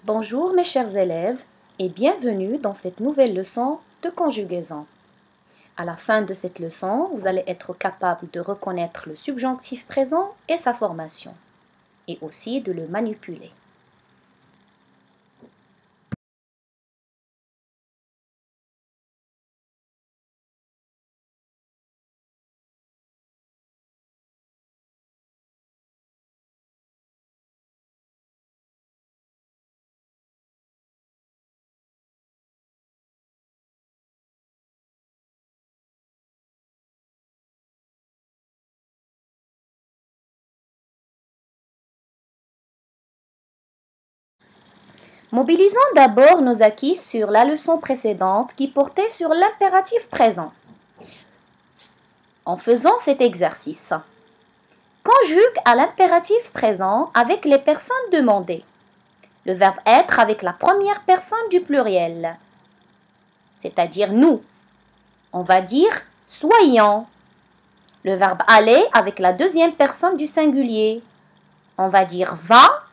Bonjour mes chers élèves et bienvenue dans cette nouvelle leçon de conjugaison. À la fin de cette leçon, vous allez être capable de reconnaître le subjonctif présent et sa formation, et aussi de le manipuler. Mobilisons d'abord nos acquis sur la leçon précédente qui portait sur l'impératif présent. En faisant cet exercice, conjugue à l'impératif présent avec les personnes demandées. Le verbe être avec la première personne du pluriel, c'est-à-dire nous. On va dire soyons. Le verbe aller avec la deuxième personne du singulier. On va dire va,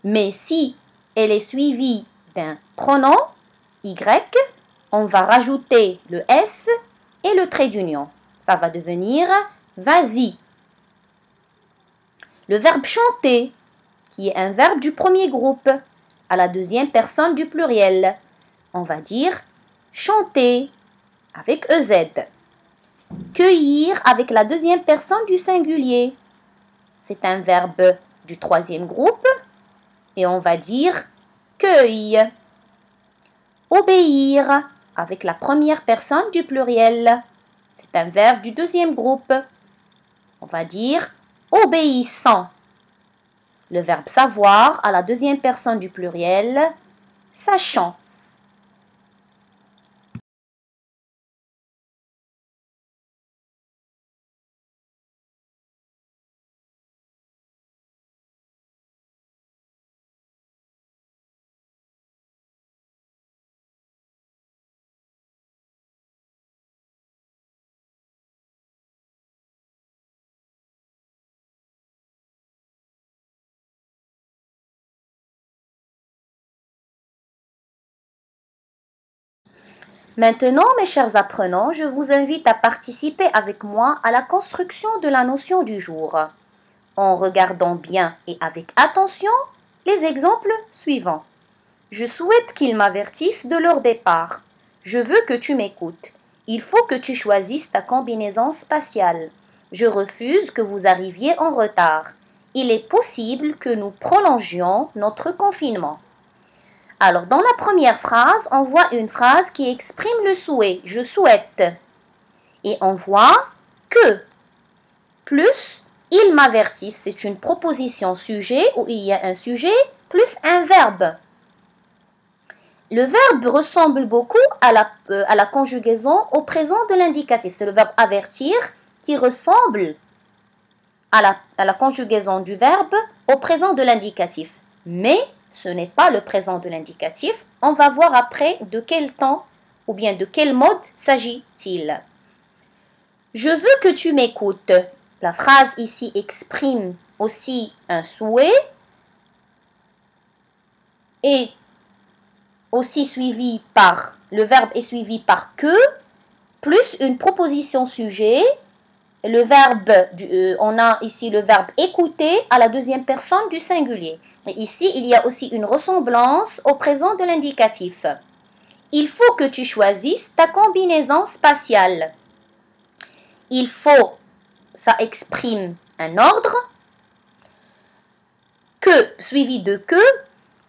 mais si elle est suivie d'un pronom y, on va rajouter le s et le trait d'union. Ça va devenir vas-y. Le verbe chanter, qui est un verbe du premier groupe, à la deuxième personne du pluriel. On va dire chanter avec EZ. Cueillir avec la deuxième personne du singulier. C'est un verbe du troisième groupe et on va dire cueille. Obéir avec la première personne du pluriel. C'est un verbe du deuxième groupe. On va dire obéissant. Le verbe savoir à la deuxième personne du pluriel, sachant. Maintenant, mes chers apprenants, je vous invite à participer avec moi à la construction de la notion du jour, en regardant bien et avec attention les exemples suivants. Je souhaite qu'ils m'avertissent de leur départ. Je veux que tu m'écoutes. Il faut que tu choisisses ta combinaison spatiale. Je refuse que vous arriviez en retard. Il est possible que nous prolongions notre confinement. Alors, dans la première phrase, on voit une phrase qui exprime le souhait. Je souhaite. Et on voit que plus ils m'avertissent. C'est une proposition sujet où il y a un sujet plus un verbe. Le verbe ressemble beaucoup à la conjugaison au présent de l'indicatif. C'est le verbe avertir qui ressemble à la conjugaison du verbe au présent de l'indicatif. Mais ce n'est pas le présent de l'indicatif. On va voir après de quel temps ou bien de quel mode s'agit-il. Je veux que tu m'écoutes. La phrase ici exprime aussi un souhait et aussi suivi par, le verbe est suivi par que, plus une proposition sujet. Le verbe, on a ici le verbe écouter à la deuxième personne du singulier. Et ici, il y a aussi une ressemblance au présent de l'indicatif. Il faut que tu choisisses ta combinaison spatiale. Il faut, ça exprime un ordre. Que, suivi de que,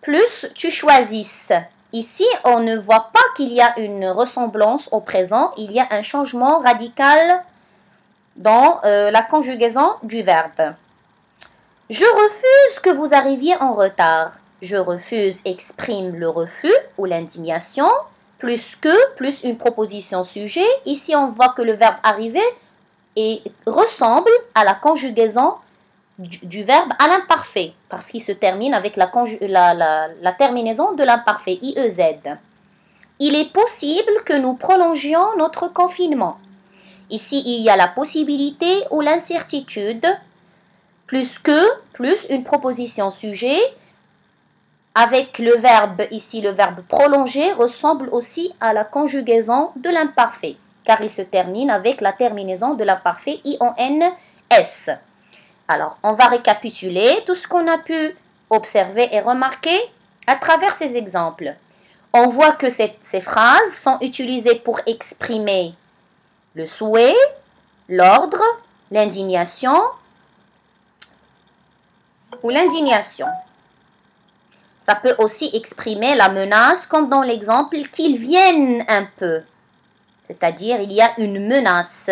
plus tu choisisses. Ici, on ne voit pas qu'il y a une ressemblance au présent. Il y a un changement radical dans la conjugaison du verbe. Je refuse que vous arriviez en retard. Je refuse exprime le refus ou l'indignation, plus que, plus une proposition sujet. Ici, on voit que le verbe arriver ressemble à la conjugaison du verbe à l'imparfait, parce qu'il se termine avec la terminaison de l'imparfait, IEZ. Il est possible que nous prolongions notre confinement. Ici, il y a la possibilité ou l'incertitude, plus que, plus une proposition sujet, avec le verbe, ici le verbe prolongé, ressemble aussi à la conjugaison de l'imparfait, car il se termine avec la terminaison de l'imparfait IONS. Alors, on va récapituler tout ce qu'on a pu observer et remarquer à travers ces exemples. On voit que ces phrases sont utilisées pour exprimer le souhait, l'ordre, l'indignation ou l'indignation. Ça peut aussi exprimer la menace, comme dans l'exemple « qu'ils viennent un peu ». C'est-à-dire, il y a une menace.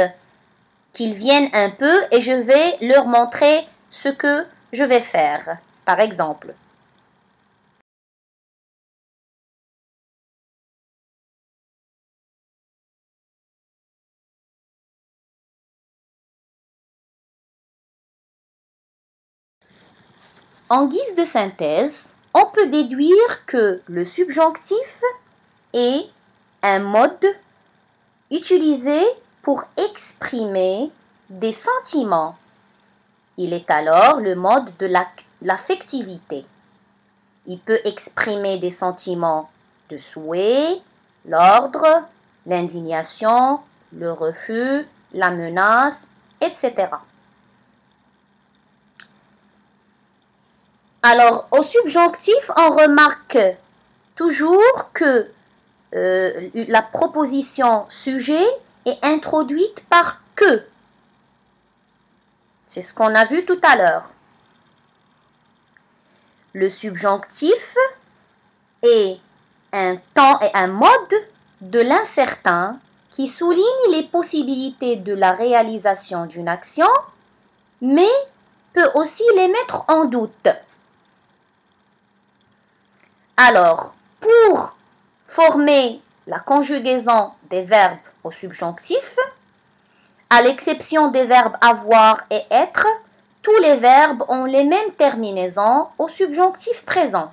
Qu'ils viennent un peu et je vais leur montrer ce que je vais faire. Par exemple. En guise de synthèse, on peut déduire que le subjonctif est un mode utilisé pour exprimer des sentiments. Il est alors le mode de l'affectivité. Il peut exprimer des sentiments de souhait, l'ordre, l'indignation, le refus, la menace, etc. Alors, au subjonctif, on remarque toujours que la proposition sujet est introduite par que. C'est ce qu'on a vu tout à l'heure. Le subjonctif est un temps et un mode de l'incertain qui souligne les possibilités de la réalisation d'une action, mais peut aussi les mettre en doute. Alors, pour former la conjugaison des verbes au subjonctif, à l'exception des verbes avoir et être, tous les verbes ont les mêmes terminaisons au subjonctif présent.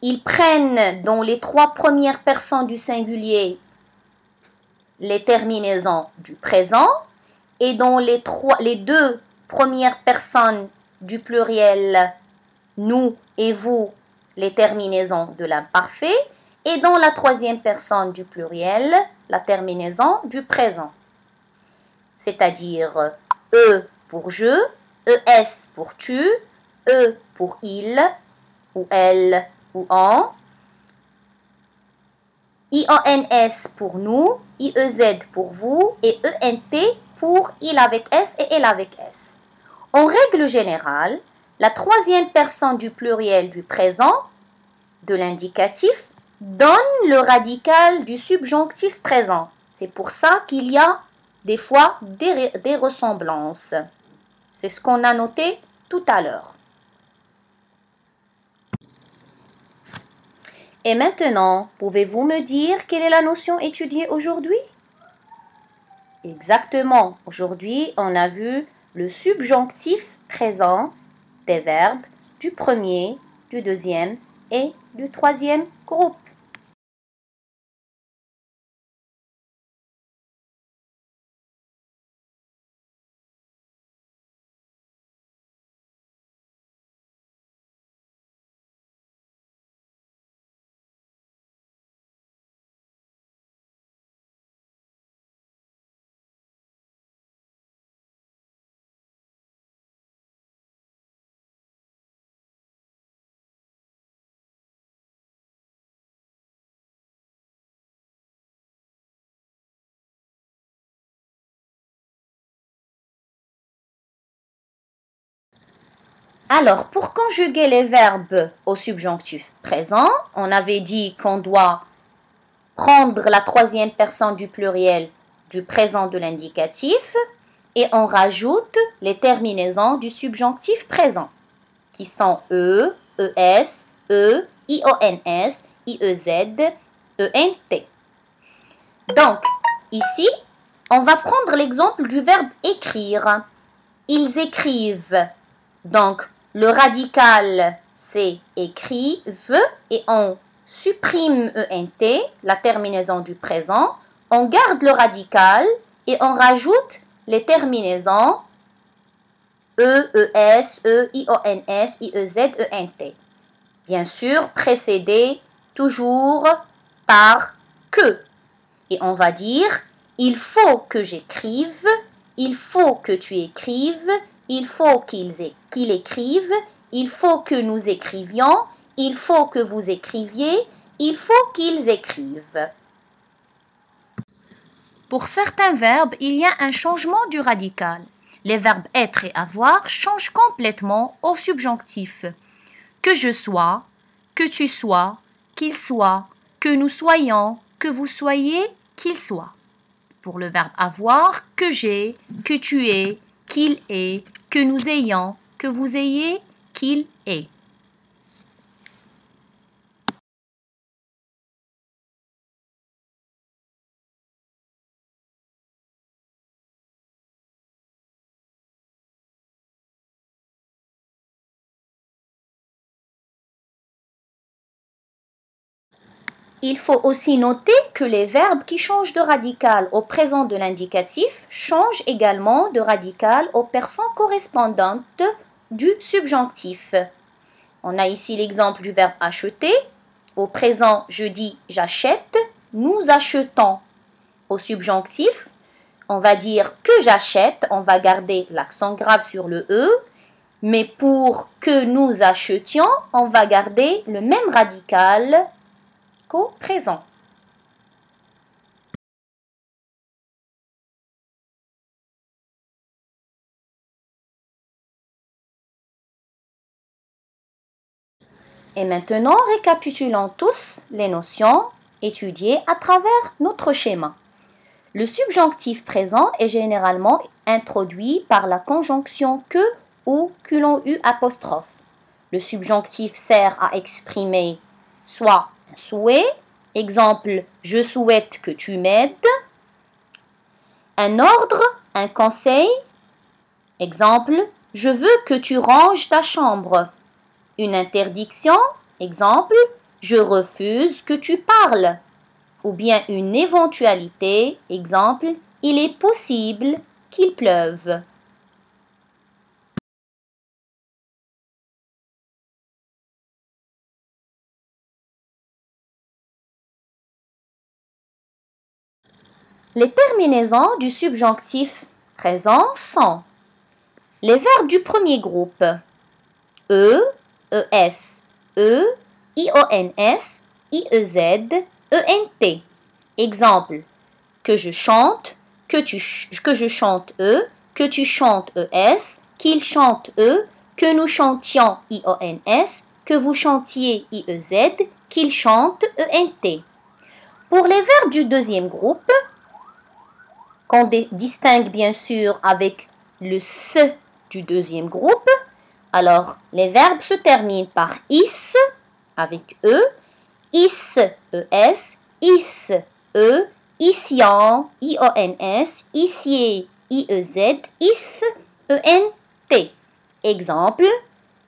Ils prennent dans les 3 premières personnes du singulier les terminaisons du présent et dans les 2 premières personnes du pluriel nous et vous les terminaisons de l'imparfait et dans la 3e personne du pluriel la terminaison du présent. C'est-à-dire eux pour je, es pour tu, eux pour il ou elle ou on, IONS pour nous, IEZ pour vous et ENT pour il avec S et elle avec S. En règle générale, la 3e personne du pluriel du présent, de l'indicatif, donne le radical du subjonctif présent. C'est pour ça qu'il y a des fois des ressemblances. C'est ce qu'on a noté tout à l'heure. Et maintenant, pouvez-vous me dire quelle est la notion étudiée aujourd'hui? Exactement. Aujourd'hui, on a vu le subjonctif présent des verbes du premier, du deuxième et du 3e groupe. Alors, pour conjuguer les verbes au subjonctif présent, on avait dit qu'on doit prendre la 3e personne du pluriel du présent de l'indicatif et on rajoute les terminaisons du subjonctif présent qui sont E, ES, E, IONS, IEZ, ENT. Donc, ici, on va prendre l'exemple du verbe écrire. Ils écrivent. Donc, le radical, c'est écrivent et on supprime ENT, la terminaison du présent. On garde le radical et on rajoute les terminaisons E, ES, E, IONS, IEZ, ENT. Bien sûr, précédé toujours par que. Et on va dire, il faut que j'écrive, il faut que tu écrives, il faut qu'il écrive, il faut que nous écrivions, il faut que vous écriviez, il faut qu'ils écrivent. Pour certains verbes, il y a un changement du radical. Les verbes être et avoir changent complètement au subjonctif. Que je sois, que tu sois, qu'il soit, que nous soyons, que vous soyez, qu'il soit. Pour le verbe avoir, que j'ai, que tu aies, qu'il est, que nous ayons, que vous ayez, qu'il est. Il faut aussi noter que les verbes qui changent de radical au présent de l'indicatif changent également de radical aux personnes correspondantes du subjonctif. On a ici l'exemple du verbe acheter. Au présent, je dis j'achète, nous achetons. Au subjonctif, on va dire que j'achète, on va garder l'accent grave sur le E, mais pour que nous achetions, on va garder le même radical qu'au présent. Et maintenant, récapitulons tous les notions étudiées à travers notre schéma. Le subjonctif présent est généralement introduit par la conjonction que ou QLOU apostrophe. Le subjonctif sert à exprimer soit un souhait, exemple je souhaite que tu m'aides, un ordre, un conseil, exemple je veux que tu ranges ta chambre, une interdiction, exemple je refuse que tu parles, ou bien une éventualité, exemple il est possible qu'il pleuve. Les terminaisons du subjonctif présent sont les verbes du premier groupe E, ES, E, IONS, IEZ, ENT. Exemple, que je chante, que je chante E, que tu chantes ES, qu'il chante E, que nous chantions IONS, que vous chantiez IEZ, qu'il chante ENT. Pour les verbes du deuxième groupe, qu'on distingue bien sûr avec le S du deuxième groupe, alors les verbes se terminent par is avec E, is, ES, is, E, isient, IONS, issier, IEZ, is, ENT. Exemple,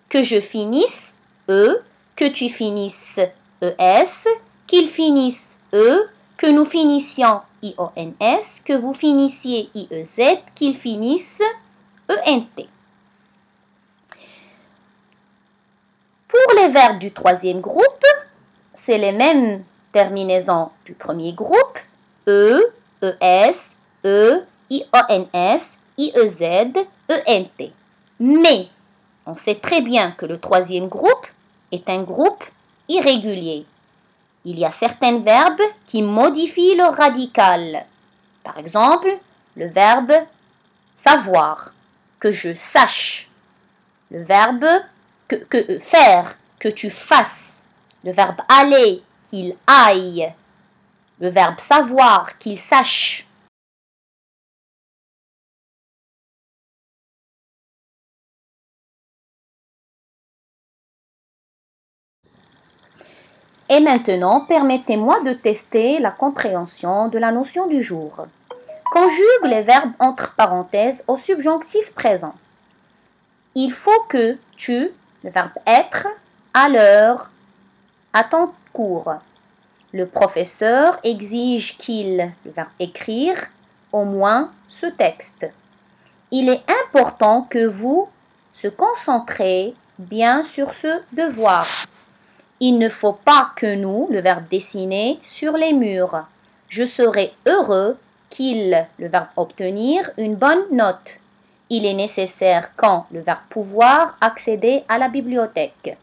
que je finisse E, que tu finisses ES, qu'il finisse E, que nous finissions IONS, que vous finissiez IEZ, qu'ils finissent ENT. Pour les verbes du troisième groupe, c'est les mêmes terminaisons du premier groupe, E, ES, E, IONS, IEZ, ENT. Mais on sait très bien que le troisième groupe est un groupe irrégulier. Il y a certains verbes qui modifient leur radical. Par exemple, le verbe savoir, que je sache. Le verbe faire, que tu fasses. Le verbe aller, qu'il aille. Le verbe savoir, qu'il sache. Et maintenant, permettez-moi de tester la compréhension de la notion du jour. Conjugue les verbes entre parenthèses au subjonctif présent. Il faut que tu, le verbe être, à l'heure, à ton cours. Le professeur exige qu'il, le verbe écrire, au moins ce texte. Il est important que vous se concentrez bien sur ce devoir. Il ne faut pas que nous, le verbe dessiner, sur les murs. Je serai heureux qu'il, le verbe obtenir, une bonne note. Il est nécessaire quand, le verbe pouvoir, accéder à la bibliothèque.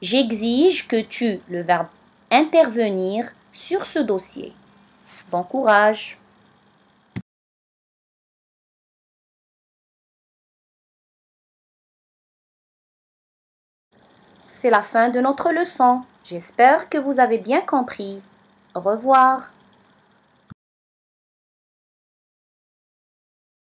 J'exige que tu, le verbe intervenir, sur ce dossier. Bon courage! C'est la fin de notre leçon. J'espère que vous avez bien compris. Au revoir.